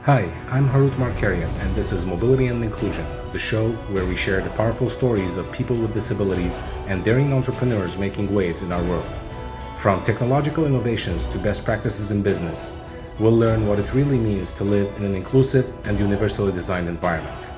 Hi, I'm Harout Markarian, and this is Mobility and Inclusion, the show where we share the powerful stories of people with disabilities and daring entrepreneurs making waves in our world. From technological innovations to best practices in business, we'll learn what it really means to live in an inclusive and universally designed environment.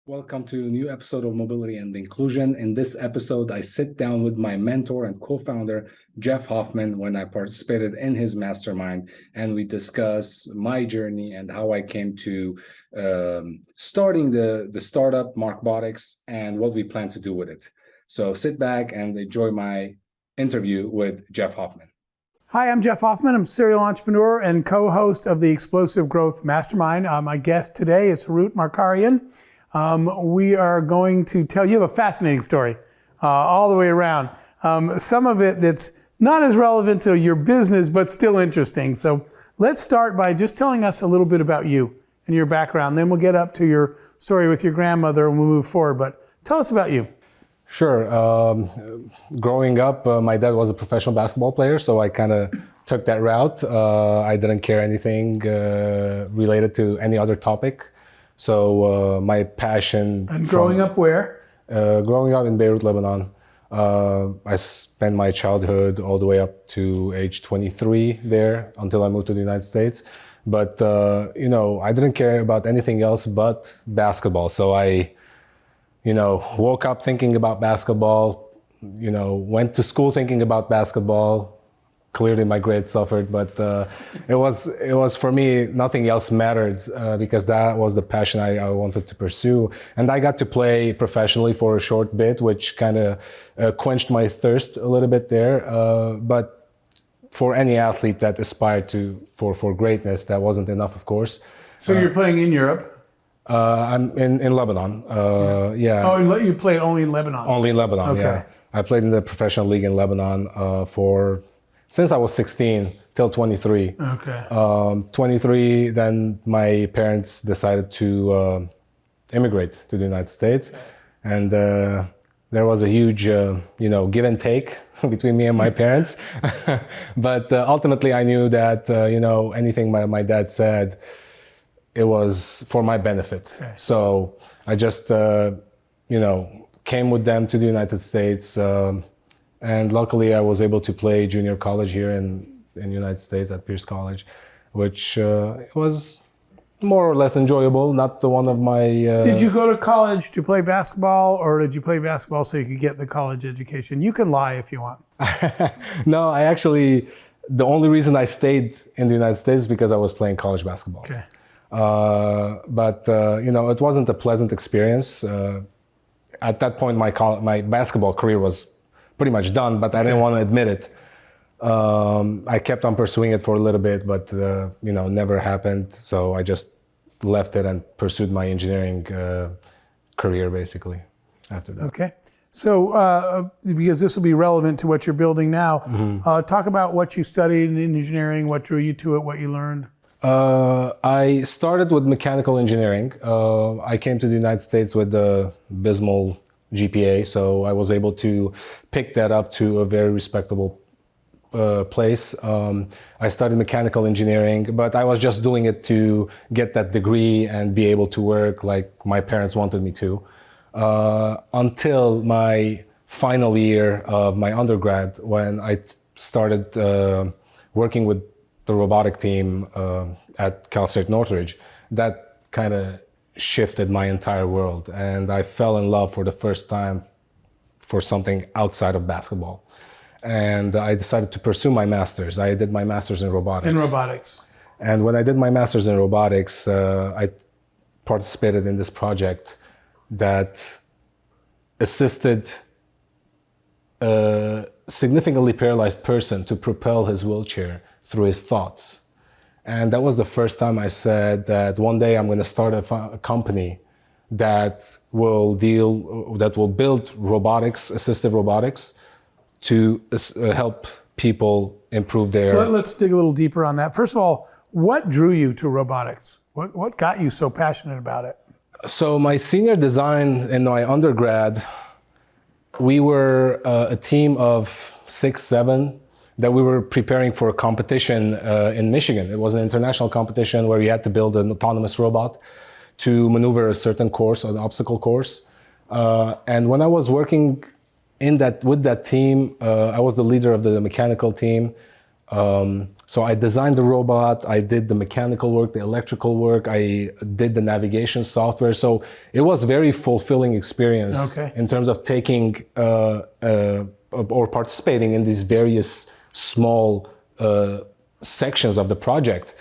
Welcome to a new episode of Mobility and Inclusion. In this episode, I sit down with my mentor and co-founder, Jeff Hoffman, when I participated in his mastermind, and we discuss my journey and how I came to starting the startup Markbotix and what we plan to do with it. So sit back and enjoy my interview with Jeff Hoffman. Hi, I'm Jeff Hoffman. I'm a serial entrepreneur and co-host of the Explosive Growth Mastermind. My guest today is Harout Markarian. We are going to tell you a fascinating story all the way around. Some of it that's not as relevant to your business, but still interesting. So let's start by just telling us a little bit about you and your background. Then we'll get up to your story with your grandmother and we'll move forward. But tell us about you. Sure. Growing up, my dad was a professional basketball player, so I kind of took that route. I didn't care anything related to any other topic. So my passion... And growing up where? Growing up in Beirut, Lebanon. I spent my childhood all the way up to age 23 there until I moved to the United States. But, I didn't care about anything else but basketball. So I, woke up thinking about basketball, went to school thinking about basketball. Clearly my grades suffered, but it was for me, nothing else mattered because that was the passion I wanted to pursue. And I got to play professionally for a short bit, which kind of quenched my thirst a little bit there. But for any athlete that aspired for greatness, that wasn't enough, of course. So you're playing in Europe? I'm in Lebanon, yeah. Oh, you play only in Lebanon? Only in Lebanon, okay. Yeah. I played in the professional league in Lebanon since I was 16 till 23. Okay. 23, then my parents decided to immigrate to the United States. And there was a huge, give and take between me and my parents. But ultimately I knew that, anything my dad said, it was for my benefit. Okay. So I just, came with them to the United States. And luckily, I was able to play junior college here in the United States at Pierce College, which was more or less enjoyable. Not the one of my... Did you go to college to play basketball, or did you play basketball so you could get the college education? You can lie if you want. No, the only reason I stayed in the United States is because I was playing college basketball. Okay. But it wasn't a pleasant experience. At that point, my basketball career was pretty much done, but I didn't want to admit it. I kept on pursuing it for a little bit, but never happened. So I just left it and pursued my engineering career basically after that. Okay. So because this will be relevant to what you're building now, talk about what you studied in engineering, what drew you to it, what you learned. I started with mechanical engineering. I came to the United States with the abysmal GPA, so I was able to pick that up to a very respectable place. I studied mechanical engineering, but I was just doing it to get that degree and be able to work like my parents wanted me to. Until my final year of my undergrad, when I started working with the robotic team at Cal State Northridge. That kind of shifted my entire world, and I fell in love for the first time for something outside of basketball. And I decided to pursue my master's. I did my master's in robotics. In robotics. And when I did my master's in robotics, I participated in this project that assisted a significantly paralyzed person to propel his wheelchair through his thoughts. And that was the first time I said that one day I'm going to start a company that will build robotics, assistive robotics, to help people improve their... So let's dig a little deeper on that. First of all, what drew you to robotics? What got you so passionate about it? So my senior design in my undergrad, we were a team of 6, 7 that we were preparing for a competition in Michigan. It was an international competition where you had to build an autonomous robot to maneuver a certain course, an obstacle course. And when I was working with that team, I was the leader of the mechanical team. So I designed the robot, I did the mechanical work, the electrical work, I did the navigation software. So it was a very fulfilling experience in terms of taking or participating in these various small sections of the project.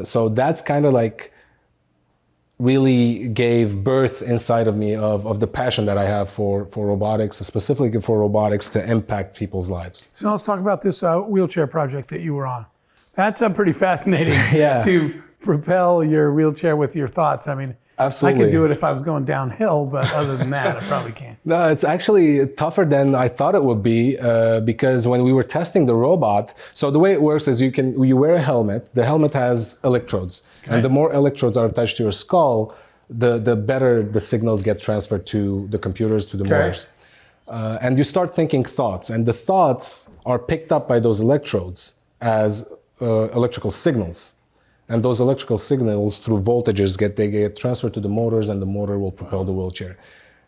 So that's kind of like really gave birth inside of me of the passion that I have for robotics, specifically for robotics to impact people's lives. So now let's talk about this wheelchair project that you were on. That's pretty fascinating to propel your wheelchair with your thoughts. I mean, absolutely. I could do it if I was going downhill, but other than that, I probably can't. No, it's actually tougher than I thought it would be because when we were testing the robot, so the way it works is you wear a helmet. The helmet has electrodes, and the more electrodes are attached to your skull, the better the signals get transferred to the computers, to the motors. And you start thinking thoughts, and the thoughts are picked up by those electrodes as electrical signals. And those electrical signals through voltages get transferred to the motors, and the motor will propel the wheelchair.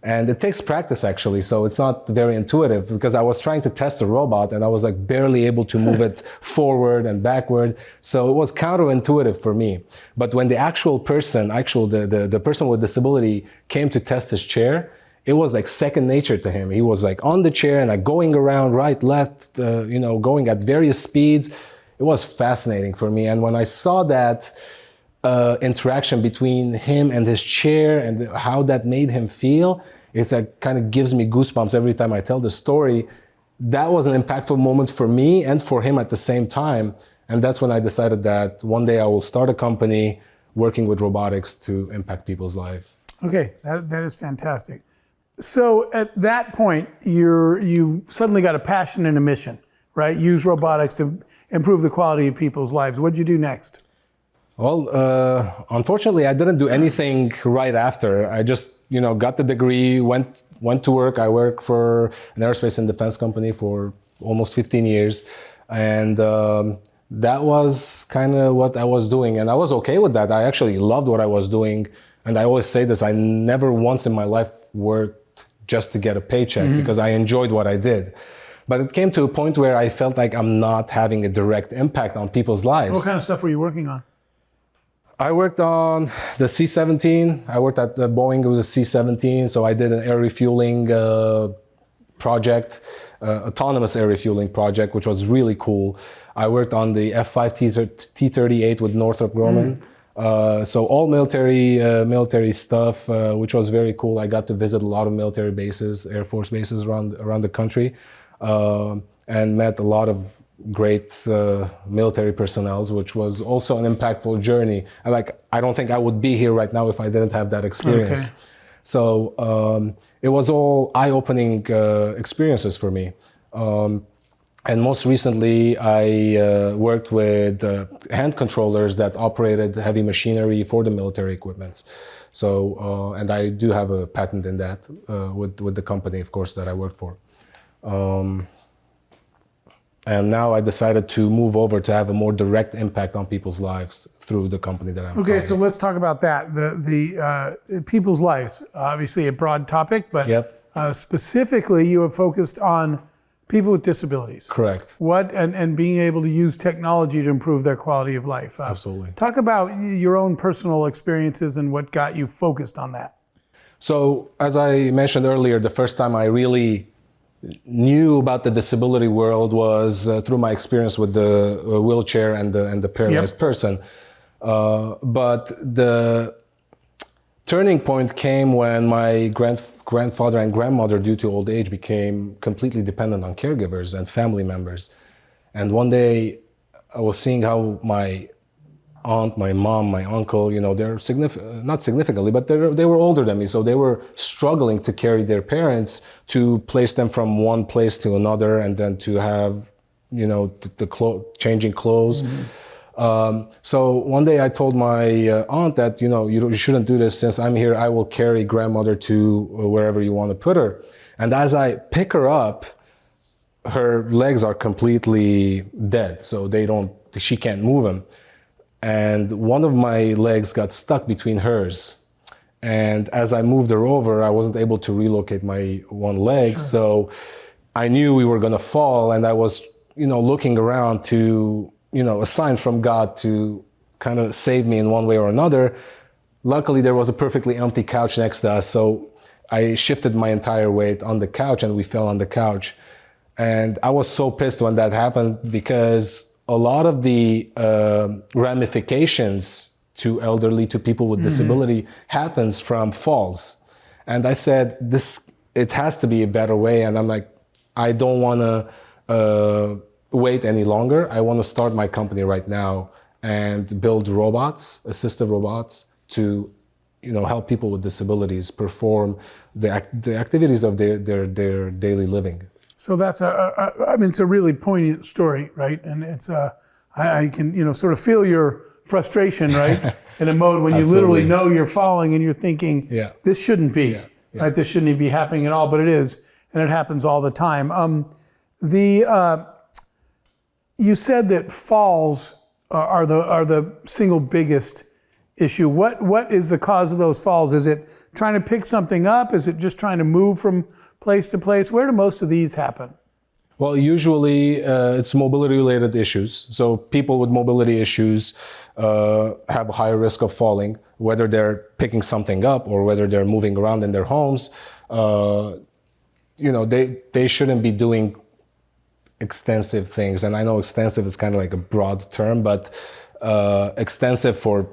And it takes practice actually, so it's not very intuitive because I was trying to test a robot and I was like barely able to move it forward and backward. So it was counterintuitive for me. But when the actual person, the person with disability came to test his chair, it was like second nature to him. He was like on the chair and like going around right, left, going at various speeds. It was fascinating for me. And when I saw that interaction between him and his chair and how that made him feel, it's like kind of gives me goosebumps every time I tell the story. That was an impactful moment for me and for him at the same time. And that's when I decided that one day I will start a company working with robotics to impact people's life. Okay, that is fantastic. So at that point, you suddenly got a passion and a mission, right? Use robotics to improve the quality of people's lives. What'd you do next? Well, unfortunately, I didn't do anything right after. I just, got the degree, went to work. I worked for an aerospace and defense company for almost 15 years. And that was kind of what I was doing. And I was okay with that. I actually loved what I was doing. And I always say this, I never once in my life worked just to get a paycheck because I enjoyed what I did. But it came to a point where I felt like I'm not having a direct impact on people's lives. What kind of stuff were you working on? I worked on the C-17. I worked at Boeing with the C-17. So I did an air refueling project, autonomous air refueling project, which was really cool. I worked on the F-5 T-38 with Northrop Grumman. So all military stuff, which was very cool. I got to visit a lot of military bases, Air Force bases around the country, and met a lot of great military personnel, which was also an impactful journey. I don't think I would be here right now if I didn't have that experience. Okay. So it was all eye-opening experiences for me. And most recently, I worked with hand controllers that operated heavy machinery for the military equipments. So, and I do have a patent in that with the company, of course, that I worked for. And now I decided to move over to have a more direct impact on people's lives through the company that I'm Okay, so let's talk about that. The people's lives, obviously a broad topic, but specifically you have focused on people with disabilities. Correct. And being able to use technology to improve their quality of life. Absolutely. Talk about your own personal experiences and what got you focused on that. So as I mentioned earlier, the first time I really knew about the disability world was through my experience with the wheelchair and the paralyzed person. But the turning point came when my grandfather and grandmother, due to old age, became completely dependent on caregivers and family members. And one day I was seeing how my aunt, my mom, my uncle, they're not significantly, but they were older than me. So they were struggling to carry their parents, to place them from one place to another, and then to have, changing clothes. So one day I told my aunt that, you shouldn't do this. Since I'm here, I will carry grandmother to wherever you want to put her. And as I pick her up, her legs are completely dead, so she can't move them. And one of my legs got stuck between hers. And as I moved her over, I wasn't able to relocate my one leg. Sure. So I knew we were gonna fall, and I was, looking around to, a sign from God to kind of save me in one way or another. Luckily, there was a perfectly empty couch next to us, so I shifted my entire weight on the couch and we fell on the couch. And I was so pissed when that happened, because a lot of the ramifications to people with disability happens from falls. And I said, it has to be a better way. And I'm like, I don't want to wait any longer. I want to start my company right now and build robots, assistive robots, to help people with disabilities perform the activities of their daily living. So that's it's a really poignant story, right? And it's I can sort of feel your frustration, right? In a mode when you literally know you're falling and you're thinking, this shouldn't be, right? This shouldn't be happening at all, but it is, and it happens all the time. You said that falls are the single biggest issue. What is the cause of those falls? Is it trying to pick something up? Is it just trying to move from place to place? Where do most of these happen? Well, usually it's mobility-related issues. So people with mobility issues have a higher risk of falling, whether they're picking something up or whether they're moving around in their homes. They shouldn't be doing extensive things. And I know extensive is kind of like a broad term, but extensive for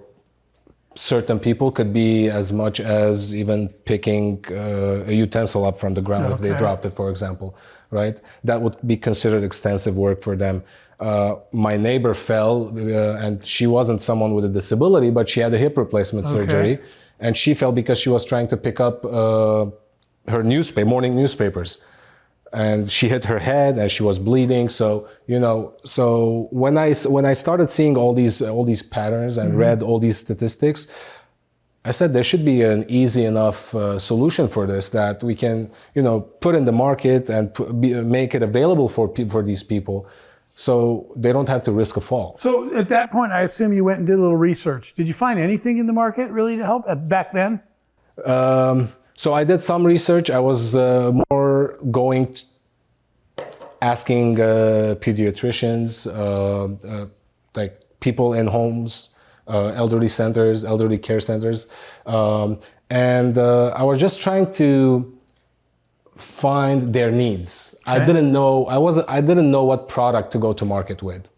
certain people could be as much as even picking a utensil up from the ground if they dropped it, for example, right? That would be considered extensive work for them. My neighbor fell, and she wasn't someone with a disability, but she had a hip replacement surgery, and she fell because she was trying to pick up her morning newspapers. And she hit her head and she was bleeding. So when I started seeing all these patterns and read all these statistics, I said there should be an easy enough solution for this that we can put in the market and make it available for these people, so they don't have to risk a fall. So at that point, I assume you went and did a little research. Did you find anything in the market really to help back then? So I did some research. I was more asking pediatricians, like people in homes, elderly centers, elderly care centers. And I was just trying to find their needs. Okay. I didn't know what product to go to market with.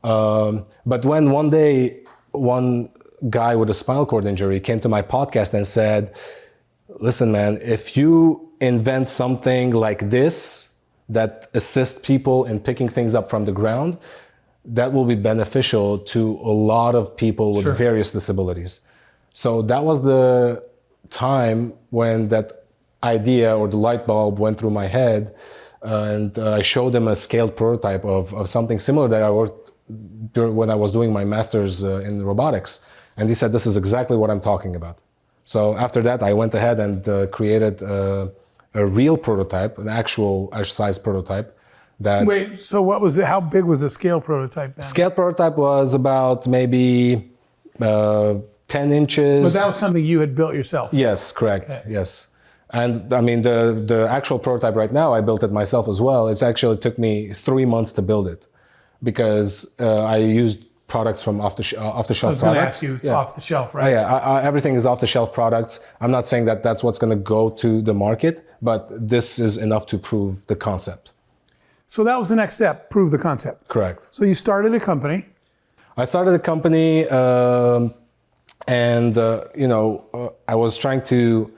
But when one day, one guy with a spinal cord injury came to my podcast and said, listen, man, if you invent something like this that assists people in picking things up from the ground, that will be beneficial to a lot of people with various disabilities. So that was the time when that idea or the light bulb went through my head, and I showed them a scaled prototype of something similar that I worked when I was doing my master's in robotics. And he said, this is exactly what I'm talking about. So after that, I went ahead and created a real prototype, an actual size prototype. Wait, so what was it? How big was the scale prototype then? Scale prototype was about maybe 10 inches. But that was something you had built yourself? Yes, correct, yes. And I mean, the actual prototype right now, I built it myself as well. It actually took me 3 months to build it because I used products from off-the-shelf products. I was going to ask you, it's off the shelf, right? Everything is off-the-shelf products. I'm not saying that that's what's going to go to the market, but this is enough to prove the concept. So that was the next step, prove the concept. Correct. So you started a company. I started a company, and I was trying to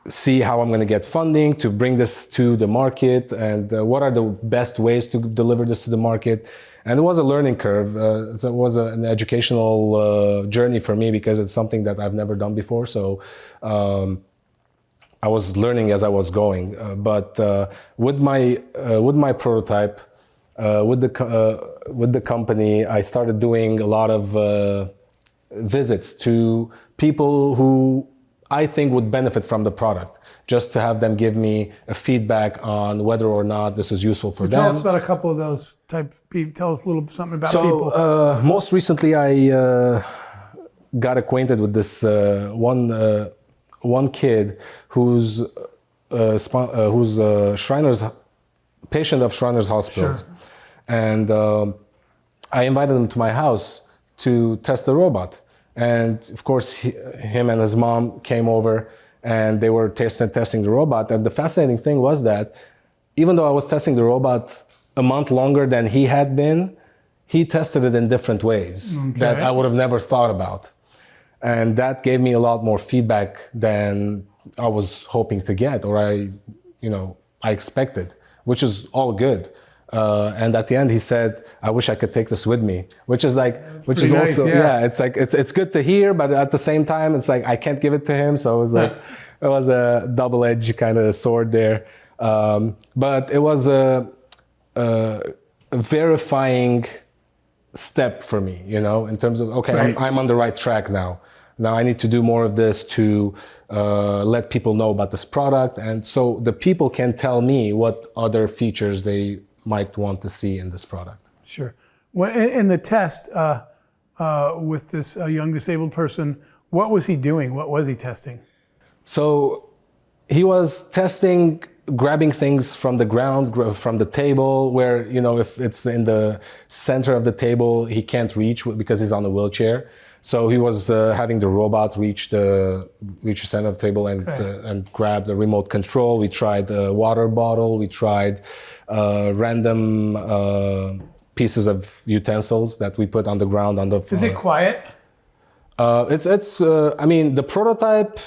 see how I'm going to get funding to bring this to the market, and what are the best ways to deliver this to the market. And it was a learning curve. So it was an educational journey for me because it's something that I've never done before. So I was learning as I was going. But with my prototype, with the company, I started doing a lot of visits to people who I think would benefit from the product, just to have them give me a feedback on whether or not this is useful for them. Tell us about a couple of those type people. Tell us a little something about people. So most recently, I got acquainted with this one kid who's Shriners patient of Shriners Hospitals, Sure. and I invited him to my house to test the robot. And of course, him and his mom came over, and they were testing the robot. And the fascinating thing was that even though I was testing the robot a month longer than he had been, he tested it in different ways that I would have never thought about. And that gave me a lot more feedback than I was hoping to get, or I expected, which is all good. And at the end, he said, "I wish I could take this with me," which is like, which is nice, also, yeah. it's like, it's good to hear, but at the same time, it's like, I can't give it to him. So it was like, it was a double-edged kind of sword there. But it was a verifying step for me, in terms of, okay, Right. I'm on the right track now. Now I need to do more of this to let people know about this product. And so the people can tell me what other features they might want to see in this product. Sure. In the test with this young disabled person, what was he doing? What was he testing? So he was testing grabbing things from the ground, from the table, where, if it's in the center of the table, he can't reach because he's on a wheelchair. So he was having the robot reach the center of the table and grab the remote control. We tried a water bottle. We tried random pieces of utensils that we put on the ground on the. Is it quiet? It's. I mean, the prototype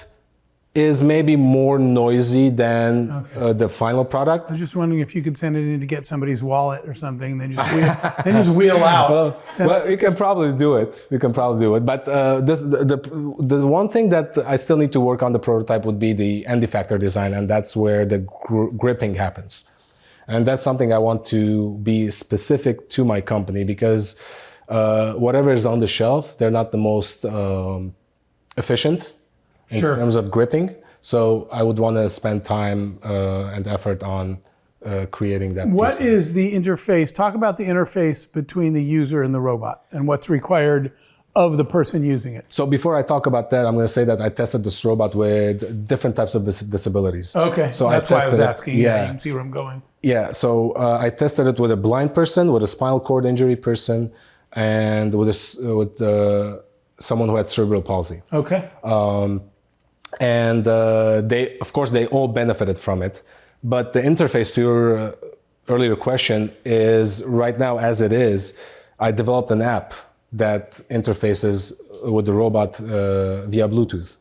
is maybe more noisy than the final product. I was just wondering if you could send it in to get somebody's wallet or something, and then just wheel out. Well, you can probably do it. But the one thing that I still need to work on the prototype would be the end effector design, and that's where the gripping happens. And that's something I want to be specific to my company, because whatever is on the shelf, they're not the most efficient in terms of gripping. So I would want to spend time and effort on creating that. What is the interface? Talk about the interface between the user and the robot and what's required of the person using it. So before I talk about that, I'm going to say that I tested this robot with different types of disabilities. Okay, so that's why I was asking. Yeah, you can see where I'm going. Yeah, so I tested it with a blind person, with a spinal cord injury person, and with someone who had cerebral palsy. Okay. And they all benefited from it. But the interface, to your earlier question, is right now, as it is, I developed an app that interfaces with the robot via Bluetooth.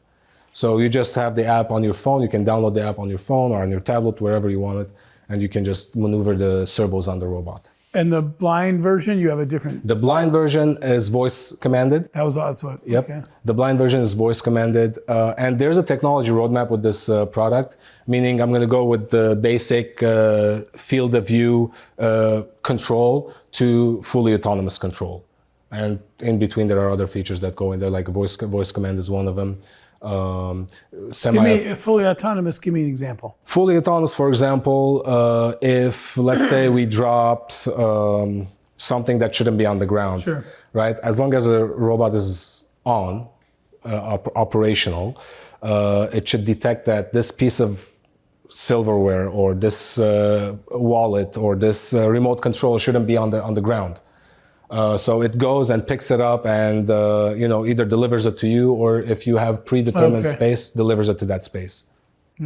So you just have the app on your phone. You can download the app on your phone or on your tablet, wherever you want it, and you can just maneuver the servos on the robot. And the blind version, you have a different. The blind version is voice commanded. That's what. Yep. Okay. The blind version is voice commanded, and there's a technology roadmap with this product. Meaning, I'm going to go with the basic field of view control to fully autonomous control, and in between there are other features that go in there, like voice command is one of them. Give me fully autonomous. Give me an example. Fully autonomous, for example, if let's say we dropped something that shouldn't be on the ground, Sure. right? As long as the robot is operational, it should detect that this piece of silverware or this wallet or this remote control shouldn't be on the ground. So it goes and picks it up and either delivers it to you, or if you have predetermined space, delivers it to that space.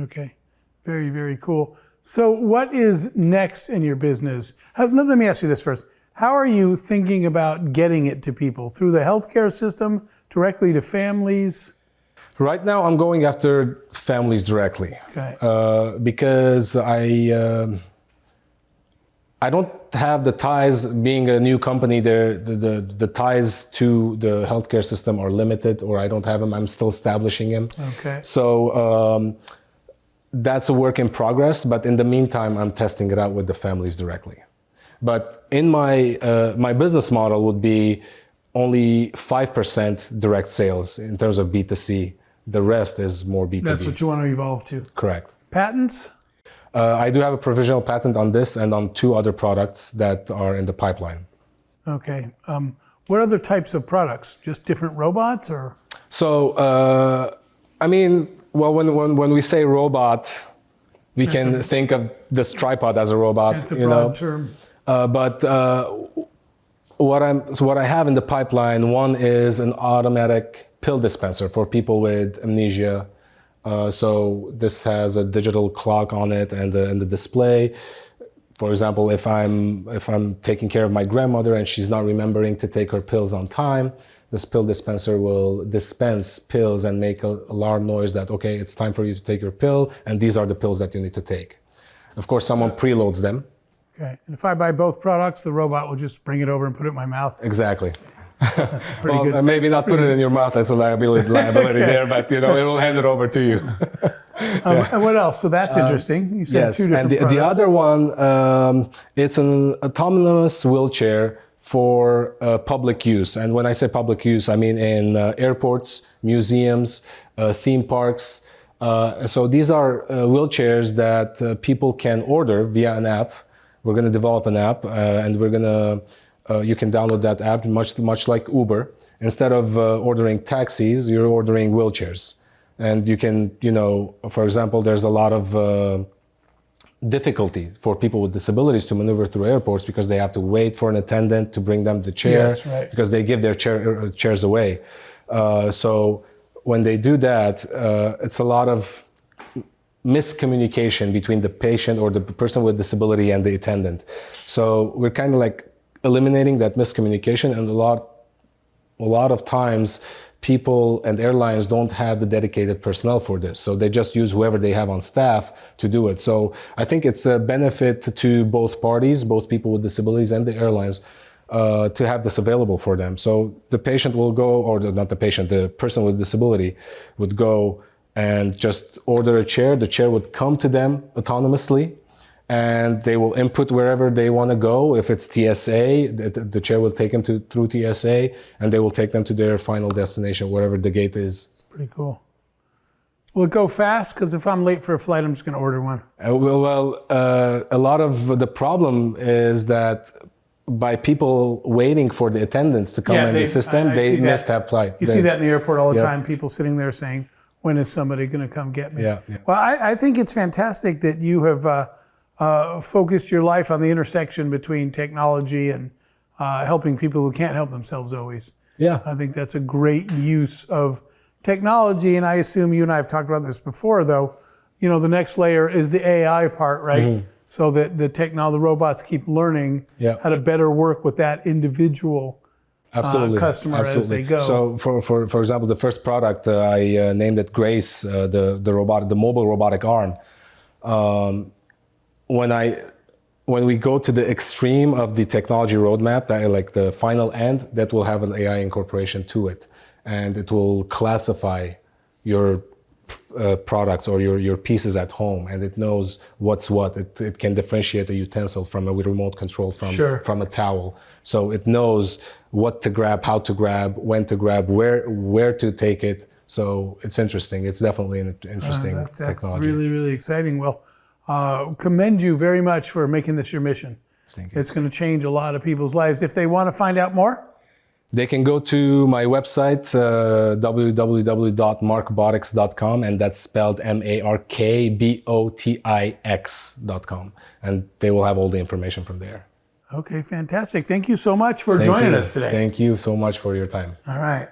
Okay, very, very cool. So what is next in your business? Let me ask you this first. How are you thinking about getting it to people? Through the healthcare system, directly to families? Right now, I'm going after families directly. Okay. Because I don't have the ties, being a new company, the ties to the healthcare system are limited, or I don't have them. I'm still establishing them. Okay. So that's a work in progress, but in the meantime, I'm testing it out with the families directly. But in my business model would be only 5% direct sales in terms of B2C The rest is more B2B. That's what you want to evolve to. Correct. Patents? I do have a provisional patent on this and on 2 other products that are in the pipeline. Okay. What other types of products? Just different robots, or? So, I mean, well, when we say robot, we can think of this tripod as a robot. It's a broad term. But what I have in the pipeline, one is an automatic pill dispenser for people with amnesia. So this has a digital clock on it and the display. For example, if I'm taking care of my grandmother and she's not remembering to take her pills on time, this pill dispenser will dispense pills and make an alarm noise that, okay, it's time for you to take your pill, and these are the pills that you need to take. Of course, someone preloads them. Okay. And if I buy both products, the robot will just bring it over and put it in my mouth. Exactly. That's a pretty good. Maybe not put it in your mouth. That's a liability there, but it will hand it over to you. And what else? So that's interesting. You said 2 different products. And the other one, it's an autonomous wheelchair for public use. And when I say public use, I mean in airports, museums, theme parks. So these are wheelchairs that people can order via an app. We're going to develop an app, and we're going to you can download that app, much like Uber. Instead of ordering taxis, you're ordering wheelchairs. And you can, for example, there's a lot of difficulty for people with disabilities to maneuver through airports because they have to wait for an attendant to bring them the chair, yes, right. because they give their chairs away. So when they do that, it's a lot of miscommunication between the patient or the person with disability and the attendant. So we're kind of like eliminating that miscommunication, and a lot of times people and airlines don't have the dedicated personnel for this. So they just use whoever they have on staff to do it. So I think it's a benefit to both parties, both people with disabilities and the airlines, to have this available for them. So the patient will go, or not the patient, the person with disability would go and just order a chair. The chair would come to them autonomously, and they will input wherever they want to go. If it's TSA, the chair will take them through TSA, and they will take them to their final destination, wherever the gate is. Pretty cool. Will it go fast? Because if I'm late for a flight, I'm just going to order one. A lot of the problem is that by people waiting for the attendants to come in the system, they missed that flight. You see that in the airport all the time, people sitting there saying, when is somebody going to come get me? Yeah. Well, I think it's fantastic that you have focused your life on the intersection between technology and helping people who can't help themselves always. Yeah. I think that's a great use of technology, and I assume you and I have talked about this before, though. The next layer is the AI part, right? Mm-hmm. So that the robots keep learning how to better work with that individual customer as they go. So for example, the first product I named it Grace, the mobile robotic arm. When we go to the extreme of the technology roadmap, like the final end, that will have an AI incorporation to it, and it will classify your products or your pieces at home, and it knows what's what. It can differentiate a utensil from a remote control from a towel. So it knows what to grab, how to grab, when to grab, where to take it. So it's interesting. It's definitely an interesting technology. That's really, really exciting. Well, commend you very much for making this your mission. Thank you. It's going to change a lot of people's lives. If they want to find out more, they can go to my website, www.markbotix.com, and that's spelled MARKBOTIX.com, and they will have all the information from there. Okay, fantastic. Thank you so much for joining us today. Thank you so much for your time. All right.